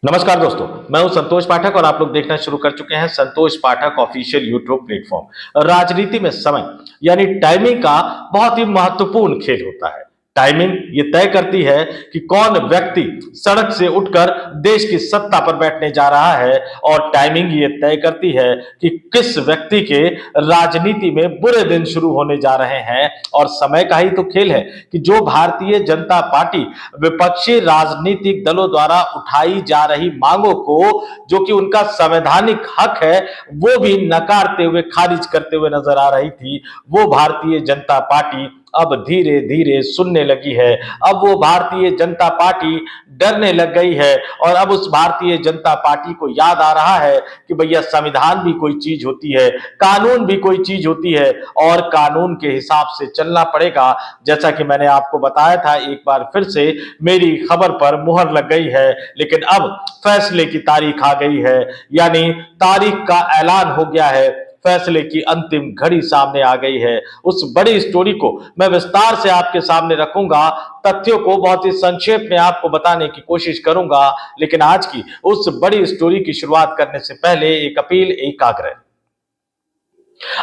नमस्कार दोस्तों, मैं हूं संतोष पाठक और आप लोग देखना शुरू कर चुके हैं संतोष पाठक ऑफिशियल यूट्यूब प्लेटफॉर्म। राजनीति में समय यानी टाइमिंग का बहुत ही महत्वपूर्ण खेल होता है। टाइमिंग ये तय करती है कि कौन व्यक्ति सड़क से उठकर देश की सत्ता पर बैठने जा रहा है और टाइमिंग ये तय करती है कि किस व्यक्ति के राजनीति में बुरे दिन शुरू होने जा रहे हैं। और समय का ही तो खेल है कि जो भारतीय जनता पार्टी विपक्षी राजनीतिक दलों द्वारा उठाई जा रही मांगों को, जो कि उनका संवैधानिक हक है, वो भी नकारते हुए खारिज करते हुए नजर आ रही थी, वो भारतीय जनता पार्टी अब धीरे धीरे सुनने लगी है। अब वो भारतीय जनता पार्टी डरने लग गई है और अब उस भारतीय जनता पार्टी को याद आ रहा है कि भैया संविधान भी कोई चीज होती है, कानून भी कोई चीज होती है और कानून के हिसाब से चलना पड़ेगा। जैसा कि मैंने आपको बताया था, एक बार फिर से मेरी खबर पर मुहर लग गई है, लेकिन अब फैसले की तारीख आ गई है, यानी तारीख का ऐलान हो गया है। फैसले की अंतिम घड़ी सामने आ गई है। उस बड़ी स्टोरी को मैं विस्तार से आपके सामने रखूंगा, तथ्यों को बहुत ही संक्षेप में आपको बताने की कोशिश करूंगा। लेकिन आज की उस बड़ी स्टोरी की शुरुआत करने से पहले एक अपील, एक आग्रह।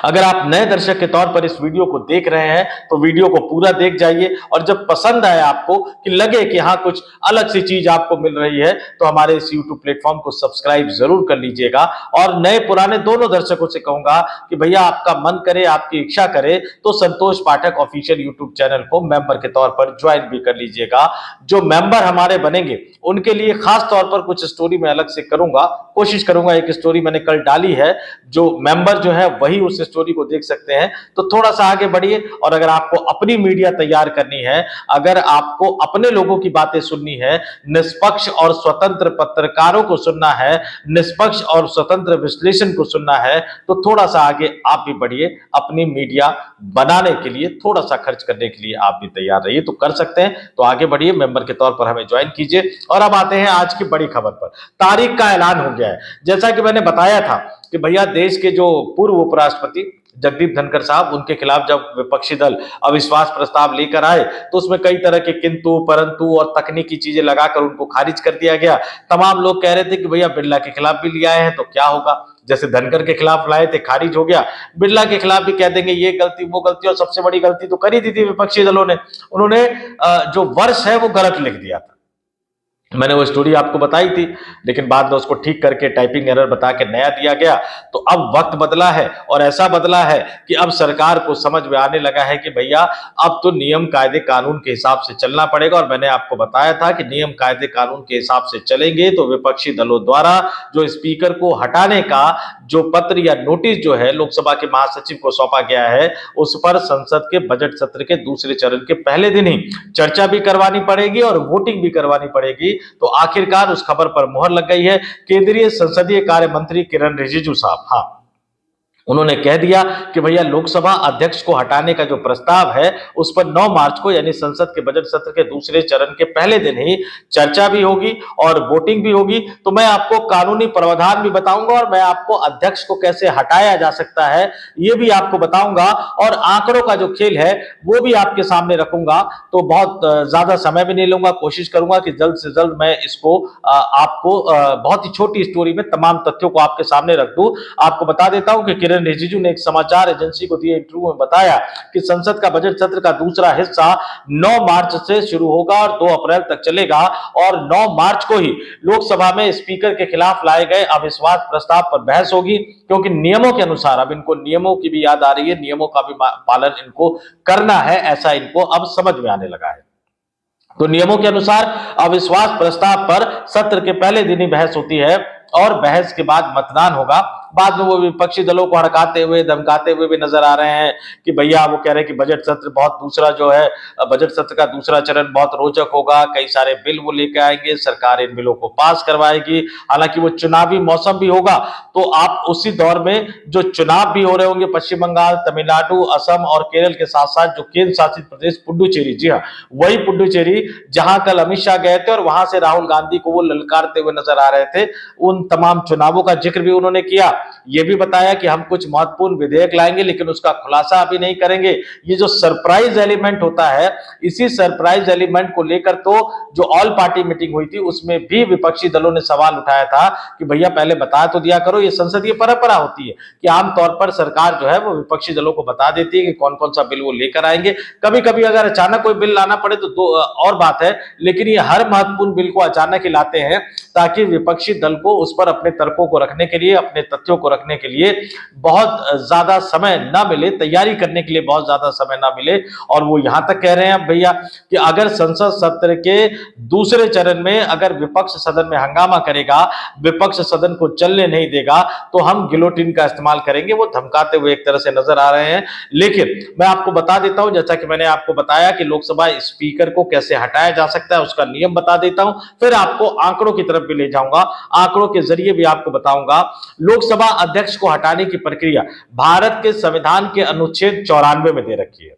अगर आप नए दर्शक के तौर पर इस वीडियो को देख रहे हैं तो वीडियो को पूरा देख जाइए और जब पसंद आए आपको, कि लगे कि हाँ कुछ अलग सी चीज आपको मिल रही है, तो हमारे इस YouTube प्लेटफॉर्म को सब्सक्राइब जरूर कर लीजिएगा। और नए पुराने दोनों दर्शकों से कहूंगा कि भैया आपका मन करे, आपकी इच्छा करे तो संतोष पाठक ऑफिशियल यूट्यूब चैनल को मेंबर के तौर पर ज्वाइन भी कर लीजिएगा। जो मेंबर हमारे बनेंगे उनके लिए खास तौर पर कुछ स्टोरी मैं अलग से करूंगा, कोशिश करूंगा। एक स्टोरी मैंने कल डाली है, जो मेंबर जो है वही उस स्टोरी को देख सकते हैं। तो थोड़ा सा आगे बढ़िए और अगर आपको अपनी मीडिया तैयार करनी है, अगर आपको अपने लोगों की बातें सुननी है, निष्पक्ष और स्वतंत्र पत्रकारों को सुनना है, निष्पक्ष और स्वतंत्र विश्लेषण को सुनना है, तो थोड़ा सा आगे आप भी बढ़िए। अपनी मीडिया बनाने के लिए थोड़ा सा खर्च करने के लिए आप भी तैयार रहिए, तो कर सकते हैं। तो आगे बढ़िए, मेंबर के तौर पर हमें ज्वाइन कीजिए। और अब आते हैं आज की बड़ी खबर पर। तारीख का ऐलान हो गया है। जैसा कि मैंने बताया था कि भैया देश के जो पूर्व उपराष्ट्रपति जगदीप धनखड़ साहब, उनके खिलाफ जब विपक्षी दल अविश्वास प्रस्ताव लेकर आए तो उसमें कई तरह के किंतु परंतु और तकनीकी चीजें लगाकर उनको खारिज कर दिया गया। तमाम लोग कह रहे थे कि भैया बिरला के खिलाफ भी ले आए हैं तो क्या होगा, जैसे धनखड़ के खिलाफ लाए थे खारिज हो गया, बिरला के खिलाफ भी कह देंगे ये गलती वो गलती। और सबसे बड़ी गलती तो कर ही दी थी विपक्षी दलों ने, उन्होंने जो वर्ष है वो गलत लिख दिया था। मैंने वो स्टोरी आपको बताई थी, लेकिन बाद में उसको ठीक करके टाइपिंग एरर बता के नया दिया गया। तो अब वक्त बदला है और ऐसा बदला है कि अब सरकार को समझ में आने लगा है कि भैया अब तो नियम कायदे कानून के हिसाब से चलना पड़ेगा। और मैंने आपको बताया था कि नियम कायदे कानून के हिसाब से चलेंगे तो विपक्षी दलों द्वारा जो स्पीकर को हटाने का जो पत्र या नोटिस जो है लोकसभा के महासचिव को सौंपा गया है, उस पर संसद के बजट सत्र के दूसरे चरण के पहले दिन ही चर्चा भी करवानी पड़ेगी और वोटिंग भी करवानी पड़ेगी। तो आखिरकार उस खबर पर मुहर लग गई है। केंद्रीय संसदीय कार्य मंत्री किरण रिजिजू साहब, हाँ, उन्होंने कह दिया कि भैया लोकसभा अध्यक्ष को हटाने का जो प्रस्ताव है उस पर 9 मार्च को यानी संसद के बजट सत्र के दूसरे चरण के पहले दिन ही चर्चा भी होगी और वोटिंग भी होगी। तो मैं आपको कानूनी प्रावधान भी बताऊंगा और मैं आपको अध्यक्ष को कैसे हटाया जा सकता है ये भी आपको बताऊंगा, और आंकड़ों का जो खेल है वो भी आपके सामने रखूंगा। तो बहुत ज्यादा समय भी नहीं लूंगा, कोशिश करूंगा कि जल्द से जल्द मैं इसको आपको बहुत ही छोटी स्टोरी में तमाम तथ्यों को आपके सामने रख दूं। आपको बता देता हूं कि किरण रिजिजू ने एक समाचार एजेंसी को दिए इंटरव्यू में बताया कि संसद का बजट सत्र का दूसरा हिस्सा 9 मार्च से शुरू होगा और 2 अप्रैल तक चलेगा। और 9 मार्च को ही लोकसभा में स्पीकर के खिलाफ लाए गए अविश्वास प्रस्ताव पर बहस होगी, क्योंकि नियमों के अनुसार अब इनको नियमों की भी याद आ रही है, नियमों का भी पालन इनको करना है, ऐसा इनको अब समझ में आने लगा है। तो नियमों के अनुसार अविश्वास प्रस्ताव पर सत्र के पहले दिन ही बहस होती है और बहस के बाद मतदान होगा। बाद में वो विपक्षी दलों को हड़काते हुए धमकाते हुए भी नजर आ रहे हैं कि भैया वो कह रहे हैं कि बजट सत्र बहुत दूसरा जो है, बजट सत्र का दूसरा चरण बहुत रोचक होगा, कई सारे बिल वो लेकर आएंगे, सरकार इन बिलों को पास करवाएगी। हालांकि वो चुनावी मौसम भी होगा, तो आप उसी दौर में जो चुनाव भी हो रहे होंगे पश्चिम बंगाल, तमिलनाडु, असम और केरल के साथ साथ जो केंद्र शासित प्रदेश पुडुचेरी, जी हाँ वही पुडुचेरी जहां कल अमित शाह गए थे और वहां से राहुल गांधी को वो ललकारते हुए नजर आ रहे थे, उन तमाम चुनावों का जिक्र भी उन्होंने किया। ये भी बताया कि हम कुछ महत्वपूर्ण विधेयक लाएंगे, लेकिन उसका खुलासा अभी नहीं करेंगे। ये जो सरप्राइज एलिमेंट होता है, इसी सरप्राइज एलिमेंट को लेकर तो जो ऑल पार्टी मीटिंग हुई थी उसमें भी विपक्षी दलों ने सवाल उठाया था कि भैया पहले बता तो दिया करो। ये संसदीय परंपरा होती है कि आमतौर पर सरकार जो है वो विपक्षी दलों को बता देती है कि कौन कौन सा बिल वो लेकर आएंगे। कभी कभी अगर अचानक कोई बिल लाना पड़े तो और बात है, लेकिन ये हर महत्वपूर्ण बिल को अचानक ही लाते हैं ताकि विपक्षी दल को उस पर अपने तर्कों को रखने के लिए, अपने तथ्यों को रखने के लिए बहुत ज्यादा समय ना मिले, तैयारी करने के लिए बहुत ज्यादा समय ना मिले। और वो यहां तक कह रहे हैं अब भैया कि अगर संसद सत्र के दूसरे चरण में अगर विपक्ष सदन में हंगामा करेगा, विपक्ष सदन को चलने नहीं देगा, तो हम गिलोटिन का इस्तेमाल करेंगे। वो धमकाते हुए एक तरह से नजर आ रहे हैं। लेकिन मैं आपको बता देता हूं, जैसा कि मैंने आपको बताया कि लोकसभा स्पीकर को कैसे हटाया जा सकता है, उसका नियम बता देता हूं, फिर आपको आंकड़ों की तरफ भी ले जाऊंगा, आंकड़ों के जरिए भी आपको बताऊंगा। लोकसभा अध्यक्ष को हटाने की प्रक्रिया भारत के संविधान के अनुच्छेद 94 में दे रखी है।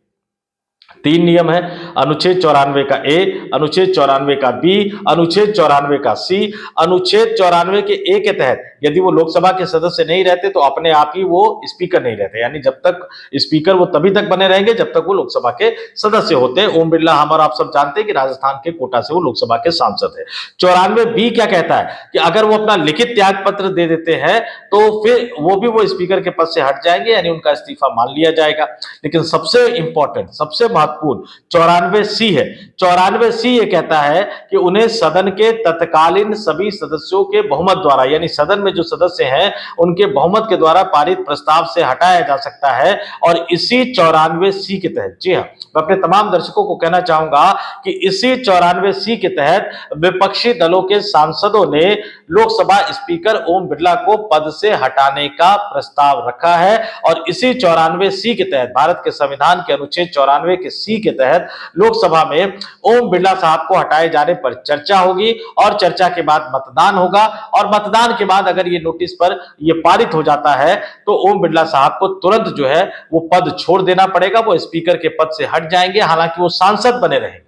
3 नियम है, अनुच्छेद 94 का ए, अनुच्छेद 94 का बी, अनुच्छेद 94 का सी। अनुच्छेद 94 के ए के तहत यदि वो लोकसभा के सदस्य नहीं रहते तो अपने आप ही वो स्पीकर नहीं रहते, यानी जब तक स्पीकर वो तभी तक बने रहेंगे जब तक वो लोकसभा के सदस्य होते हैं। ओम बिरला हम और आप सब जानते हैं कि राजस्थान के कोटा से वो लोकसभा के सांसद है। 94 बी क्या कहता है कि अगर वो अपना लिखित त्याग पत्र दे देते हैं तो फिर वो स्पीकर के पद से हट जाएंगे, यानी उनका इस्तीफा मान लिया जाएगा। लेकिन सबसे इंपॉर्टेंट, सबसे महत्वपूर्ण 94 सी है। 94 सी ये कहता है कि उन्हें सदन के तत्कालीन सभी सदस्यों के बहुमत द्वारा, यानी सदन में जो सदस्य हैं उनके बहुमत के द्वारा पारित प्रस्ताव से हटाया जा सकता है। और इसी 94 सी के तहत, जी हां, मैं अपने तमाम दर्शकों को कहना चाहूंगा कि इसी 94 सी के तहत विपक्षी दलों के सांसदों ने लोकसभा स्पीकर ओम बिरला को पद से हटाने का प्रस्ताव रखा है। और इसी 94 सी के तहत, भारत के संविधान के अनुच्छेद 94 के सी के तहत लोकसभा में ओम बिरला साहब को हटाए जाने पर चर्चा होगी और चर्चा के बाद मतदान होगा। और मतदान के बाद अगर ये नोटिस पर ये पारित हो जाता है तो ओम बिरला साहब को तुरंत जो है वो पद छोड़ देना पड़ेगा, वो स्पीकर के पद से हट जाएंगे। हालांकि वो सांसद बने रहेंगे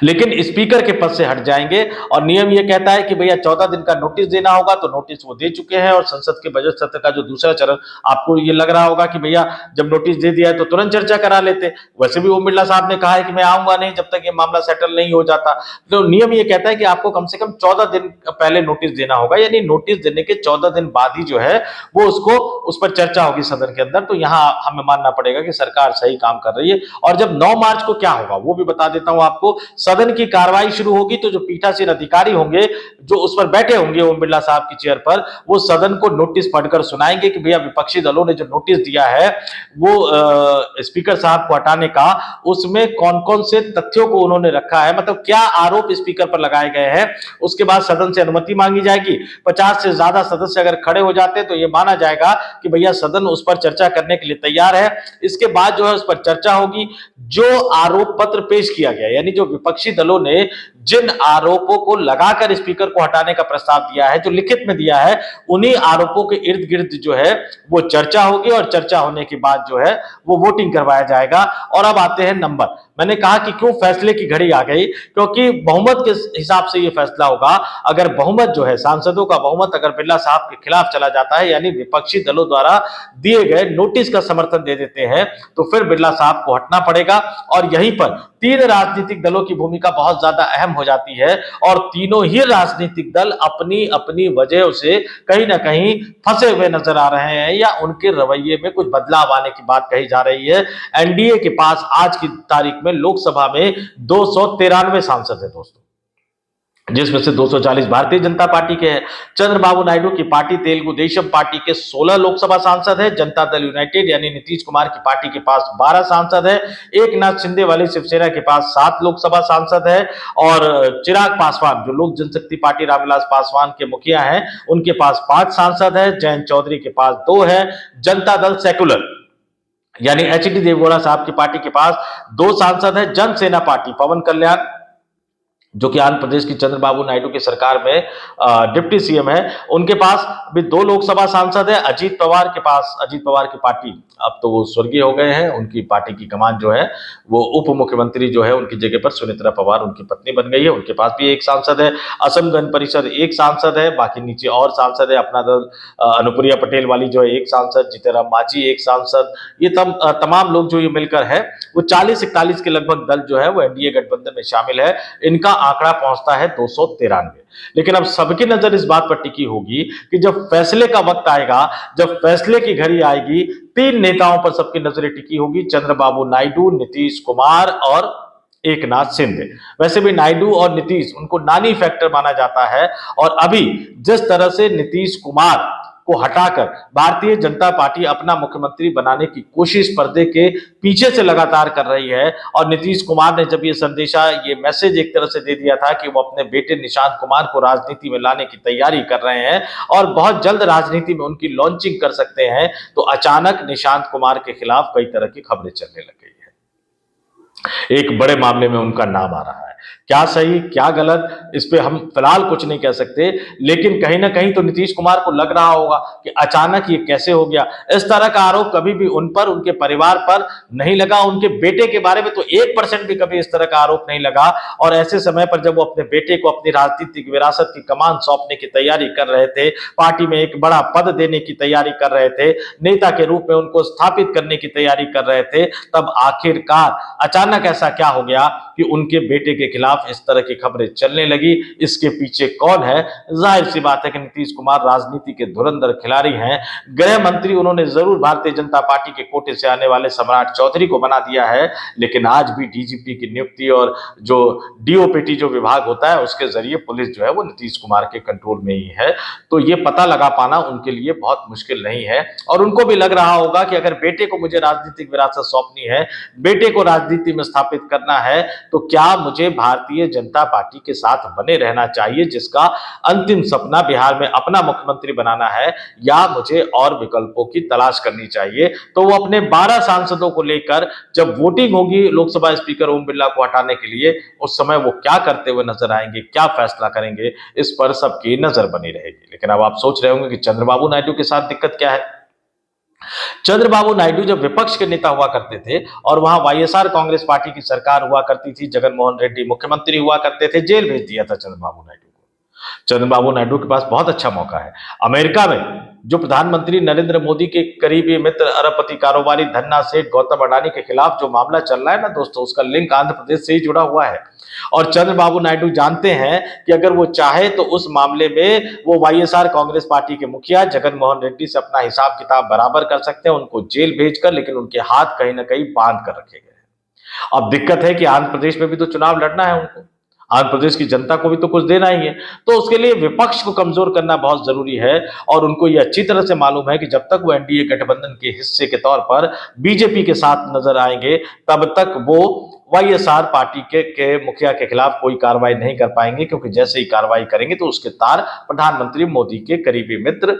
लेकिन स्पीकर के पद से हट जाएंगे। और नियम यह कहता है कि भैया 14 दिन का नोटिस देना होगा, तो नोटिस वो दे चुके हैं। और संसद के बजट सत्र का जो दूसरा चरण, आपको ये लग रहा होगा कि भैया जब नोटिस दे दिया है तो तुरंत चर्चा करा लेते, वैसे भी ओम बिरला साहब ने कहा है कि मैं आऊंगा नहीं जब तक ये मामला सेटल नहीं हो जाता। तो नियम ये कहता है कि आपको कम से कम 14 दिन पहले नोटिस देना होगा, यानी नोटिस देने के 14 दिन बाद ही जो है वो उस पर चर्चा होगी सदन के अंदर। तो यहां हमें मानना पड़ेगा कि सरकार सही काम कर रही है। और जब 9 मार्च को क्या होगा वो भी बता देता हूं आपको। सदन की कार्रवाई शुरू होगी तो जो पीठासीन अधिकारी होंगे जो उस पर बैठे होंगे ओम बिरला साहब की चेयर पर, वो सदन को नोटिस पढ़कर सुनाएंगे कि भैया विपक्षी दलों ने जो नोटिस दिया है वो स्पीकर साहब को हटाने का, उसमें कौन कौन से तथ्यों को उन्होंने रखा है, मतलब क्या आरोप स्पीकर पर लगाए गए हैं। उसके बाद सदन से अनुमति मांगी जाएगी। 50 से ज्यादा सदस्य अगर खड़े हो जाते हैं तो यह माना जाएगा कि भैया सदन उस पर चर्चा करने के लिए तैयार है। इसके बाद जो है उस पर चर्चा होगी। जो आरोप पत्र पेश किया गया, यानी जो विपक्षी दलों ने जिन आरोपों को लगाकर स्पीकर को हटाने का प्रस्ताव दिया है, जो लिखित में दिया है, उन्हीं आरोपों के इर्द गिर्द जो है वो चर्चा होगी। और चर्चा होने के बाद जो है वो वोटिंग करवाया जाएगा। और अब आते हैं नंबर। मैंने कहा कि क्यों फैसले की घड़ी आ गई, क्योंकि बहुमत के हिसाब से ये फैसला होगा। अगर बहुमत जो है, सांसदों का बहुमत अगर बिरला साहब के खिलाफ चला जाता है, यानी विपक्षी दलों द्वारा दिए गए नोटिस का समर्थन दे देते हैं, तो फिर बिरला साहब को हटना पड़ेगा। और यहीं पर 3 राजनीतिक दलों की भूमिका बहुत ज्यादा अहम हो जाती है। और तीनों ही राजनीतिक दल अपनी अपनी वजह से कहीं ना कहीं फंसे हुए नजर आ रहे हैं, या उनके रवैये में कुछ बदलाव आने की बात कही जा रही है। एनडीए के पास आज की तारीख में लोकसभा में 293 सांसद है दोस्तों, जिसमें से 240 भारतीय जनता पार्टी के हैं। चंद्रबाबू नायडू की पार्टी तेलुगु देशम पार्टी के 16 लोकसभा सांसद है। जनता दल यूनाइटेड यानी नीतीश कुमार की पार्टी के पास 12 सांसद है। एकनाथ शिंदे वाली शिवसेना के पास 7 लोकसभा सांसद है। और चिराग पासवान जो लोक जनशक्ति पार्टी रामविलास पासवान के मुखिया हैं, उनके पास 5 सांसद है। जयंत चौधरी के पास 2 है। जनता दल सेकुलर यानी एचडी देवगौड़ा साहब की पार्टी के पास 2 सांसद है। जनसेना पार्टी पवन कल्याण जो कि आंध्र प्रदेश की चंद्रबाबू नायडू की सरकार में डिप्टी सीएम है। उनके पास भी 2 लोकसभा सांसद है। अजीत पवार के पास, अजीत पवार की पार्टी, अब तो वो स्वर्गीय हो गए हैं, उनकी पार्टी की कमान जो है वो उप मुख्यमंत्री जो है उनकी जगह पर सुनेत्रा पवार उनकी पत्नी बन गई है। उनके पास भी एक सांसद है। असम गण परिषद एक सांसद है, बाकी नीचे और सांसद है। अपना दल अनुप्रिया पटेल वाली जो है एक सांसद, जीतनराम मांझी एक सांसद, ये तमाम लोग जो ये मिलकर है वो 40-41 के लगभग दल जो है वो एनडीए गठबंधन में शामिल है। इनका आंकड़ा पहुंचता है 293। लेकिन अब सबकी नजर इस बात पर टिकी होगी कि जब फैसले का वक्त आएगा, जब फैसले की घड़ी आएगी, 3 नेताओं पर सबकी नजरें टिकी होगी, चंद्रबाबू नायडू, नीतीश कुमार और एकनाथ शिंदे। वैसे भी नायडू और नीतीश, उनको नानी फैक्टर माना जाता है। और अभी जिस तरह से नीतीश कुमार को हटाकर भारतीय जनता पार्टी अपना मुख्यमंत्री बनाने की कोशिश पर्दे के पीछे से लगातार कर रही है, और नीतीश कुमार ने जब ये संदेशा, ये मैसेज एक तरह से दे दिया था कि वो अपने बेटे निशांत कुमार को राजनीति में लाने की तैयारी कर रहे हैं और बहुत जल्द राजनीति में उनकी लॉन्चिंग कर सकते हैं, तो अचानक निशांत कुमार के खिलाफ कई तरह की खबरें चलने लग गई है। एक बड़े मामले में उनका नाम आ रहा है। क्या सही क्या गलत इस पे हम फिलहाल कुछ नहीं कह सकते, लेकिन कहीं ना कहीं तो नीतीश कुमार को लग रहा होगा कि अचानक ये कैसे हो गया। इस तरह का आरोप कभी भी उन पर, उनके परिवार पर नहीं लगा। उनके बेटे के बारे में तो 1% भी कभी इस तरह का आरोप नहीं लगा। और ऐसे समय पर जब वो अपने बेटे को अपनी राजनीतिक विरासत की कमान सौंपने की तैयारी कर रहे थे, पार्टी में एक बड़ा पद देने की तैयारी कर रहे थे, नेता के रूप में उनको स्थापित करने की तैयारी कर रहे थे, तब आखिरकार अचानक ऐसा क्या हो गया कि उनके बेटे के खिलाफ इस तरह की खबरें चलने लगी। इसके पीछे कौन है? जाहिर सी बात है कि नीतीश कुमार राजनीति के धुरंधर खिलाड़ी हैं। गृह मंत्री उन्होंने जरूर भारतीय जनता पार्टी के कोटे से आने वाले सम्राट चौधरी को बना दिया है, लेकिन आज भी डीजीपी की नियुक्ति और जो डीओपीटी जो विभाग होता है उसके जरिए पुलिस जो है वो नीतीश कुमार के कंट्रोल में ही है। तो ये पता लगा पाना उनके लिए बहुत मुश्किल नहीं है। और उनको भी लग रहा होगा कि अगर बेटे को मुझे राजनीतिक विरासत सौंपनी है, बेटे को राजनीति में स्थापित करना है, तो क्या मुझे भारतीय जनता पार्टी के साथ बने रहना चाहिए, जिसका अंतिम सपना बिहार में अपना मुख्यमंत्री बनाना है, या मुझे और विकल्पों की तलाश करनी चाहिए। तो वो अपने 12 सांसदों को लेकर जब वोटिंग होगी लोकसभा स्पीकर ओम बिरला को हटाने के लिए, उस समय वो क्या करते हुए नजर आएंगे, क्या फैसला करेंगे, इस पर सबकी नजर बनी रहेगी। लेकिन अब आप सोच रहे होंगे कि चंद्रबाबू नायडू के साथ दिक्कत क्या है। चंद्रबाबू नायडू जब विपक्ष के नेता हुआ करते थे और वहां वाईएसआर कांग्रेस पार्टी की सरकार हुआ करती थी, जगनमोहन रेड्डी मुख्यमंत्री हुआ करते थे, जेल भेज दिया था चंद्रबाबू नायडू को। चंद्रबाबू नायडू के पास बहुत अच्छा मौका है। अमेरिका में जो प्रधानमंत्री नरेंद्र मोदी के करीबी मित्र अरबपति कारोबारी धन्ना सेठ गौतम अडानी के खिलाफ जो मामला चल रहा है ना दोस्तों, उसका लिंक आंध्र प्रदेश से ही जुड़ा हुआ है। और चंद्रबाबू नायडू जानते हैं कि अगर वो चाहे तो उस मामले में वो वाईएसआर कांग्रेस पार्टी के मुखिया जगनमोहन रेड्डी से अपना हिसाब किताब बराबर कर सकते हैं, उनको जेल भेजकर, लेकिन उनके हाथ कहीं ना कहीं बांध कर रखे गए हैं। अब दिक्कत है कि आंध्र प्रदेश में भी तो चुनाव लड़ना है उनको, आंध्र प्रदेश की जनता को भी तो कुछ देना ही है। तो उसके लिए विपक्ष को कमजोर करना बहुत जरूरी है। और उनको यह अच्छी तरह से मालूम है कि जब तक वो एनडीए गठबंधन के हिस्से के तौर पर बीजेपी के साथ नजर आएंगे, तब तक वो वाईएसआर पार्टी के मुखिया के खिलाफ कोई कार्रवाई नहीं कर पाएंगे, क्योंकि जैसे ही कार्रवाई करेंगे तो उसके तार प्रधानमंत्री मोदी के करीबी मित्र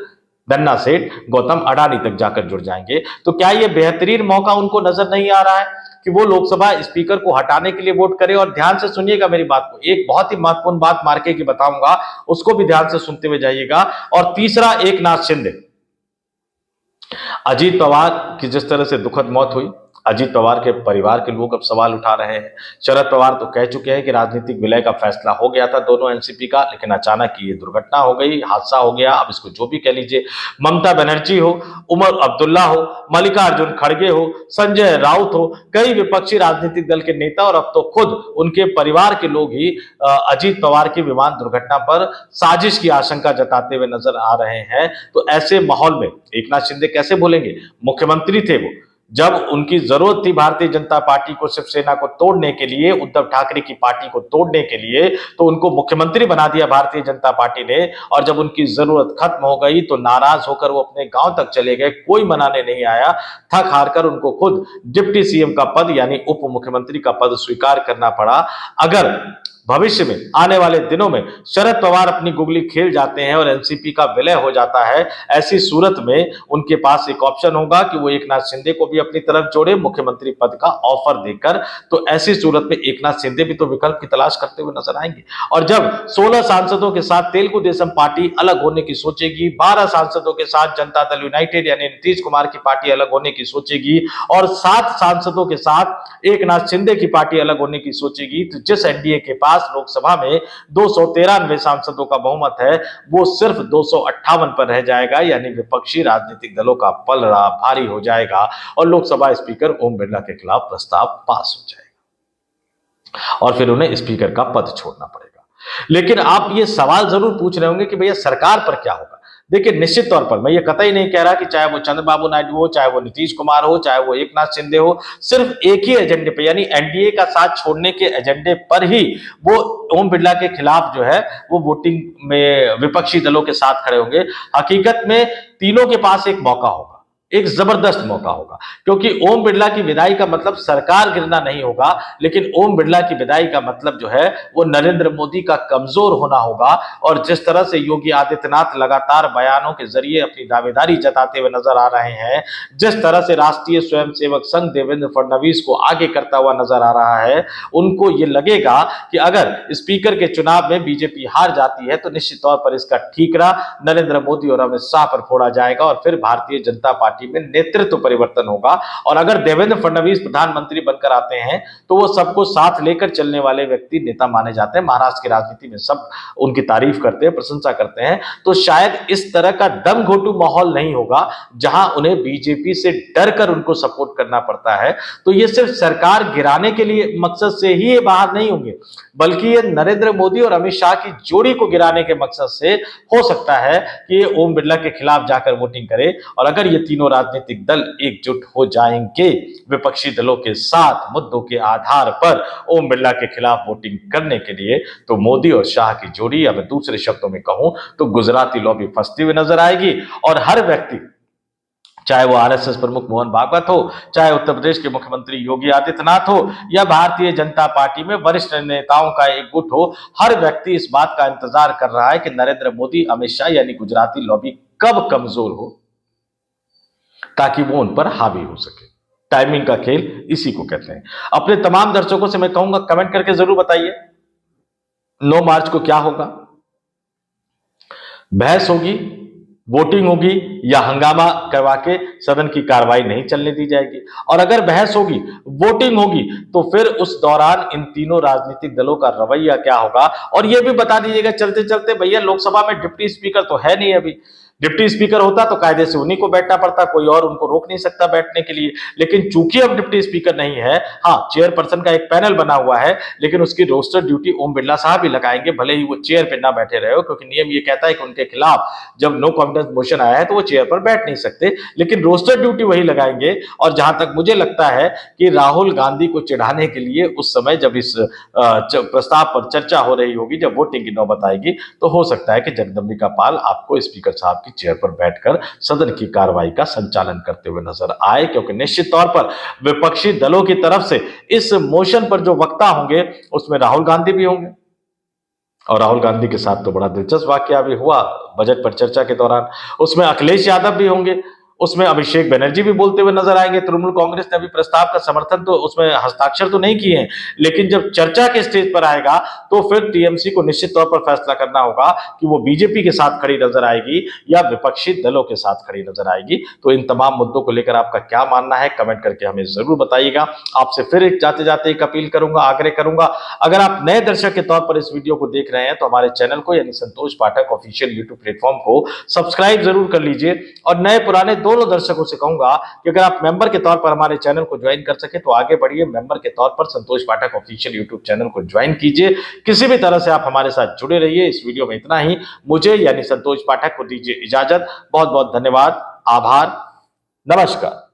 धन्ना सेठ गौतम अडानी तक जाकर जुड़ जाएंगे। तो क्या ये बेहतरीन मौका उनको नजर नहीं आ रहा है कि वो लोकसभा स्पीकर को हटाने के लिए वोट करें? और ध्यान से सुनिएगा मेरी बात को, एक बहुत ही महत्वपूर्ण बात मार्के की बताऊंगा, उसको भी ध्यान से सुनते हुए जाइएगा। और तीसरा, एकनाथ शिंदे। अजीत पवार की जिस तरह से दुखद मौत हुई, अजीत पवार के परिवार के लोग अब सवाल उठा रहे हैं। शरद पवार तो कह चुके हैं कि राजनीतिक विलय का फैसला हो गया था दोनों एनसीपी का, लेकिन अचानक ये दुर्घटना हो गई, हादसा हो गया। अब इसको जो भी कह लीजिए, ममता बनर्जी हो, उमर अब्दुल्ला हो, मल्लिकार्जुन खड़गे हो, संजय राउत हो, कई विपक्षी राजनीतिक दल के नेता और अब तो खुद उनके परिवार के लोग ही अजीत पवार की विमान दुर्घटना पर साजिश की आशंका जताते हुए नजर आ रहे हैं। तो ऐसे माहौल में एकनाथ शिंदे कैसे बोलेंगे? मुख्यमंत्री थे वो, जब उनकी जरूरत थी भारतीय जनता पार्टी को, शिवसेना को तोड़ने के लिए, उद्धव ठाकरे की पार्टी को तोड़ने के लिए, तो उनको मुख्यमंत्री बना दिया भारतीय जनता पार्टी ने। और जब उनकी जरूरत खत्म हो गई तो नाराज होकर वो अपने गांव तक चले गए, कोई मनाने नहीं आया। थक हार कर उनको खुद डिप्टी सीएम का पद यानी उप मुख्यमंत्री का पद स्वीकार करना पड़ा। अगर भविष्य में आने वाले दिनों में शरद पवार अपनी गुगली खेल जाते हैं और एनसीपी का विलय हो जाता है, ऐसी सूरत में उनके पास एक ऑप्शन होगा कि वो एकनाथ शिंदे को भी अपनी तरफ जोड़े मुख्यमंत्री पद का ऑफर देकर। तो ऐसी सूरत में एकनाथ शिंदे भी तो विकल्प की तलाश करते हुए नजर आएंगे। और जब 16 सांसदों के साथ तेलुगु देशम पार्टी अलग होने की सोचेगी, 12 सांसदों के साथ जनता दल यूनाइटेड यानी नीतीश कुमार की पार्टी अलग होने की सोचेगी और 7 सांसदों के साथ एकनाथ शिंदे की पार्टी अलग होने की सोचेगी, तो जिस एनडीए के पास लोकसभा में 293 सांसदों का बहुमत है, वो सिर्फ 258 पर रह जाएगा। यानी विपक्षी राजनीतिक दलों का पलड़ा भारी हो जाएगा और लोकसभा स्पीकर ओम बिरला के खिलाफ प्रस्ताव पास हो जाएगा और फिर उन्हें स्पीकर का पद छोड़ना पड़ेगा। लेकिन आप ये सवाल जरूर पूछ रहे होंगे कि भैया सरकार पर क्या होगा। देखिए, निश्चित तौर पर मैं ये कतई नहीं कह रहा कि चाहे वो चंद्रबाबू नायडू हो, चाहे वो नीतीश कुमार हो, चाहे वो एकनाथ शिंदे हो, सिर्फ एक ही एजेंडे पे यानी एनडीए का साथ छोड़ने के एजेंडे पर ही वो ओम बिरला के खिलाफ जो है वो वोटिंग में विपक्षी दलों के साथ खड़े होंगे। हकीकत में तीनों के पास एक मौका होगा, एक जबरदस्त मौका होगा, क्योंकि ओम बिरला की विदाई का मतलब सरकार गिरना नहीं होगा, लेकिन ओम बिरला की विदाई का मतलब जो है वो नरेंद्र मोदी का कमजोर होना होगा। और जिस तरह से योगी आदित्यनाथ लगातार बयानों के जरिए अपनी दावेदारी जताते हुए नजर आ रहे हैं, जिस तरह से राष्ट्रीय स्वयंसेवक संघ देवेंद्र फडणवीस को आगे करता हुआ नजर आ रहा है, उनको ये लगेगा कि अगर स्पीकर के चुनाव में बीजेपी हार जाती है तो निश्चित तौर पर इसका ठीकरा नरेंद्र मोदी और अमित शाह पर फोड़ा जाएगा और फिर भारतीय जनता पार्टी में नेतृत्व परिवर्तन होगा। और अगर देवेंद्र फडणवीस प्रधानमंत्री बनकर आते हैं तो वो सबको साथ लेकर चलने वाले व्यक्ति नेता माने जाते हैं। महाराष्ट्र की राजनीति में सब उनकी तारीफ करते हैं, प्रशंसा करते हैं। तो शायद इस तरह का दम घोटू माहौल नहीं होगा जहां उन्हें बीजेपी से डरकर उनको सपोर्ट करना पड़ता है। तो ये सिर्फ सरकार गिराने के लिए मकसद से ही ये बाहर नहीं होंगे, बल्कि ये नरेंद्र मोदी और अमित शाह की जोड़ी को गिराने के मकसद से हो सकता है कि ये ओम बिरला के खिलाफ जाकर वोटिंग करे। और अगर ये तीनों राजनीतिक दल एकजुट हो जाएंगे विपक्षी दलों के साथ मुद्दों के आधार पर ओम बिरला के खिलाफ वोटिंग करने के लिए, तो मोदी और शाह की जोड़ी, या मैं दूसरे शब्दों में कहूं तो गुजराती लॉबी फंसती हुई नजर आएगी। और हर व्यक्ति, चाहे वो आरएसएस प्रमुख मोहन भागवत हो, चाहे उत्तर प्रदेश के मुख्यमंत्री योगी आदित्यनाथ हो, या भारतीय जनता पार्टी में वरिष्ठ नेताओं का एक गुट हो, हर व्यक्ति इस बात का इंतजार कर रहा है कि नरेंद्र मोदी, अमित शाह यानी गुजराती लॉबी कब कमजोर हो ताकि वो उन पर हावी हो सके। टाइमिंग का खेल इसी को कहते हैं। अपने तमाम दर्शकों से मैं कहूंगा, कमेंट करके जरूर बताइए 9 मार्च को क्या होगा। बहस होगी, वोटिंग होगी, या हंगामा करवा के सदन की कार्रवाई नहीं चलने दी जाएगी। और अगर बहस होगी, वोटिंग होगी, तो फिर उस दौरान इन तीनों राजनीतिक दलों का रवैया क्या होगा। और यह भी बता दीजिएगा चलते चलते, भैया लोकसभा में डिप्टी स्पीकर तो है नहीं अभी। डिप्टी स्पीकर होता तो कायदे से उन्हीं को बैठना पड़ता, कोई और उनको रोक नहीं सकता बैठने के लिए। लेकिन चूंकि अब डिप्टी स्पीकर नहीं है, हाँ चेयरपर्सन का एक पैनल बना हुआ है, लेकिन उसकी रोस्टर ड्यूटी ओम बिरला साहब ही लगाएंगे, भले ही वो चेयर पर ना बैठे रहे हो, क्योंकि नियम ये कहता है कि उनके खिलाफ जब नो कॉन्फिडेंस मोशन आया है तो वो चेयर पर बैठ नहीं सकते, लेकिन रोस्टर ड्यूटी वही लगाएंगे। और जहां तक मुझे लगता है कि राहुल गांधी को चिढ़ाने के लिए उस समय जब इस प्रस्ताव पर चर्चा हो रही होगी, जब वोटिंग की नौबत आएगी, तो हो सकता है कि जगदम्बिका पाल आपको स्पीकर साहब की चेयर पर बैठकर सदन की कार्रवाई का संचालन करते हुए नजर आए। क्योंकि निश्चित तौर पर विपक्षी दलों की तरफ से इस मोशन पर जो वक्ता होंगे उसमें राहुल गांधी भी होंगे। और राहुल गांधी के साथ तो बड़ा दिलचस्प वाकया भी हुआ बजट पर चर्चा के दौरान, उसमें अखिलेश यादव भी होंगे, उसमें अभिषेक बनर्जी भी बोलते हुए नजर आएंगे। तृणमूल कांग्रेस ने भी प्रस्ताव का समर्थन तो उसमें हस्ताक्षर तो नहीं किए हैं, लेकिन जब चर्चा के स्टेज पर आएगा तो फिर टीएमसी को निश्चित तौर पर फैसला करना होगा कि वो बीजेपी के साथ खड़ी नजर आएगी या विपक्षी दलों के साथ खड़ी नजर आएगी। तो इन तमाम मुद्दों को लेकर आपका क्या मानना है, कमेंट करके हमें जरूर बताइएगा। आपसे फिर एक जाते जाते एक अपील करूंगा, आग्रह करूंगा, अगर आप नए दर्शक के तौर पर इस वीडियो को देख रहे हैं तो हमारे चैनल को यानी संतोष पाठक ऑफिशियल यूट्यूब प्लेटफॉर्म को सब्सक्राइब जरूर कर लीजिए। और नए पुराने दोनों दर्शकों से कहूंगा कि अगर आप मेंबर के तौर पर हमारे चैनल को ज्वाइन कर सके तो आगे बढ़िए, मेंबर के तौर पर संतोष पाठक ऑफिशियल यूट्यूब चैनल को ज्वाइन कीजिए। किसी भी तरह से आप हमारे साथ जुड़े रहिए। इस वीडियो में इतना ही। मुझे यानी संतोष पाठक को दीजिए इजाजत। बहुत बहुत धन्यवाद, आभार, नमस्कार।